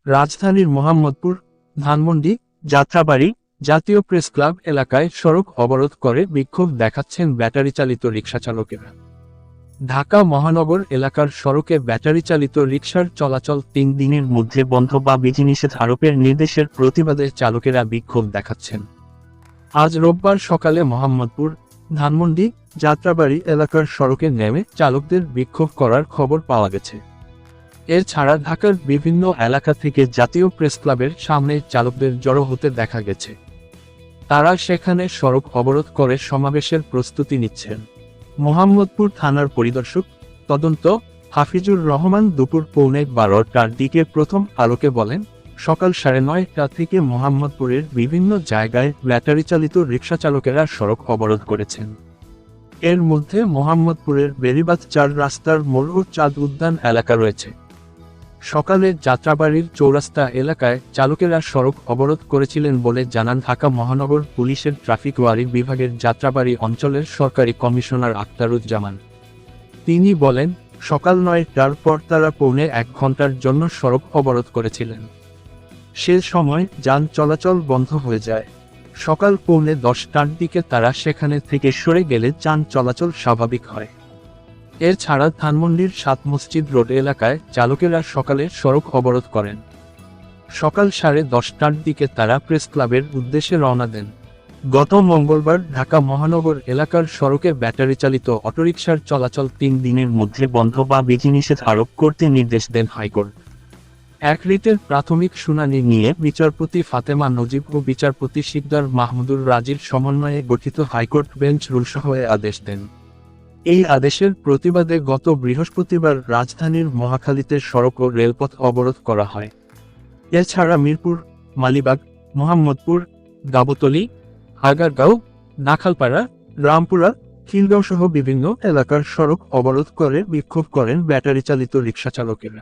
রাজধানীর মোহাম্মদপুর, ধানমন্ডি, যাত্রাবাড়ি, জাতীয় press club এলাকায় সড়ক অবরোধ করে বিক্ষোভ দেখাচ্ছেন ব্যাটারি চালিত রিকশা চালকেরা। ঢাকা মহানগর এলাকার সড়কে ব্যাটারি চালিত রিকশার চলাচল ৩ দিনের মধ্যে বন্ধ বা বিধিনিষেধ আরোপের নির্দেশের প্রতিবাদে চালকেরা বিক্ষোভ দেখাচ্ছেন। আজ রোববার সকালে মোহাম্মদপুর, ধানমন্ডি, যাত্রাবাড়ি এলাকার সড়কে নেমে চালকদের বিক্ষোভ করার খবর পাওয়া গেছে। এছাড়া ঢাকার বিভিন্ন এলাকা থেকে জাতীয় প্রেস ক্লাবের সামনে চালকদের জড়ো হতে দেখা গেছে। তারা সেখানে সড়ক অবরোধ করে সমাবেশের প্রস্তুতি নিচ্ছেন। মোহাম্মদপুর থানার পরিদর্শক তদন্ত হাফিজুর রহমান দুপুর 12:15টার দিকে প্রথম আলোকে বলেন, সকাল 9:30টা থেকে মোহাম্মদপুরের বিভিন্ন জায়গায় ব্যাটারি চালিত রিকশা চালকেরা সড়ক অবরোধ করেছেন। এর মধ্যে মোহাম্মদপুরের বেড়িবাঁধ 4 রাস্তার মোড় ও চাঁদ উদ্যান এলাকা রয়েছে। সকালে যাত্রাবাড়ির চৌরাস্তা এলাকায় চালকেরা সড়ক অবরোধ করেছিলেন বলে জানান ঢাকা মহানগর পুলিশের ট্রাফিক ওয়ারি বিভাগের যাত্রাবাড়ি অঞ্চলের সরকারি কমিশনার আখতারুজ্জামান। তিনি বলেন, সকাল 9টার পর তারা 1.25 ঘন্টার জন্য সড়ক অবরোধ করেছিলেন। সে সময় যান চলাচল বন্ধ হয়ে যায়। সকাল 9:45টার দিকে তারা সেখানে থেকে সরে গেলে যান চলাচল স্বাভাবিক হয়। এছাড়া ধানমন্ডির 7 মসজিদ রোড এলাকায় চালকেরা সকালে সড়ক অবরোধ করেন। সকাল 10:30টার দিকে তারা প্রেস ক্লাবের উদ্দেশ্যে রওনা দেন। গত মঙ্গলবার ঢাকা মহানগর এলাকার সড়কে ব্যাটারি চালিত অটোরিকশার চলাচল 3 দিনের মধ্যে বন্ধ বা বিধিনিষেধ আরোপ করতে নির্দেশ দেন হাইকোর্ট। এক রিটের প্রাথমিক শুনানি নিয়ে বিচারপতি ফাতেমা নজিব ও বিচারপতি শিকদার মাহমুদুর রাজির সমন্বয়ে গঠিত হাইকোর্ট বেঞ্চ রুলসহ আদেশ দেন। এই আদেশের প্রতিবাদে গত বৃহস্পতিবার রাজধানীর মহাখালীতে সড়ক ও রেলপথ অবরোধ করা হয়। এছাড়া মিরপুর, মালিবাগ, মোহাম্মদপুর, গাবতলী, আগারগাঁও, নাখালপাড়া, রামপুরা, খিলগাঁও সহ বিভিন্ন এলাকার সড়ক অবরোধ করে বিক্ষোভ করেন ব্যাটারি চালিত রিকশা চালকেরা।